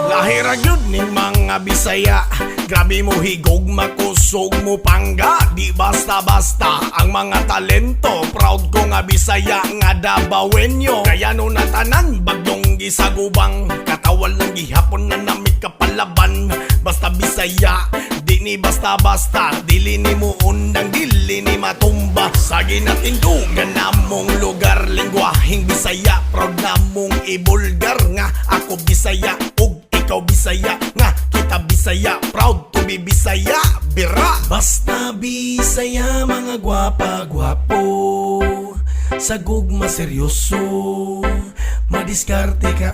Lahira gyud ning mga Bisaya, grabe mo higog makusog mo pangga. Di basta-basta ang mga talento, proud ko nga Bisaya nga Davaoenyo. Kaya no natanan bagdong gisagubang, katawal ng gihapon na namit kapalaban. Basta Bisaya, di ni basta-basta, dili ni mo undang, dili ni matumba. Sa ginatindugan namong lugar, lingwaheng Bisaya, proud namong ibulgar nga ako Bisaya ug ikaw Bisaya, nga kita Bisaya, proud to be Bisaya, bira. Basta Bisaya, mga gwapa-gwapo, sa gugma seryoso, madiskarte ka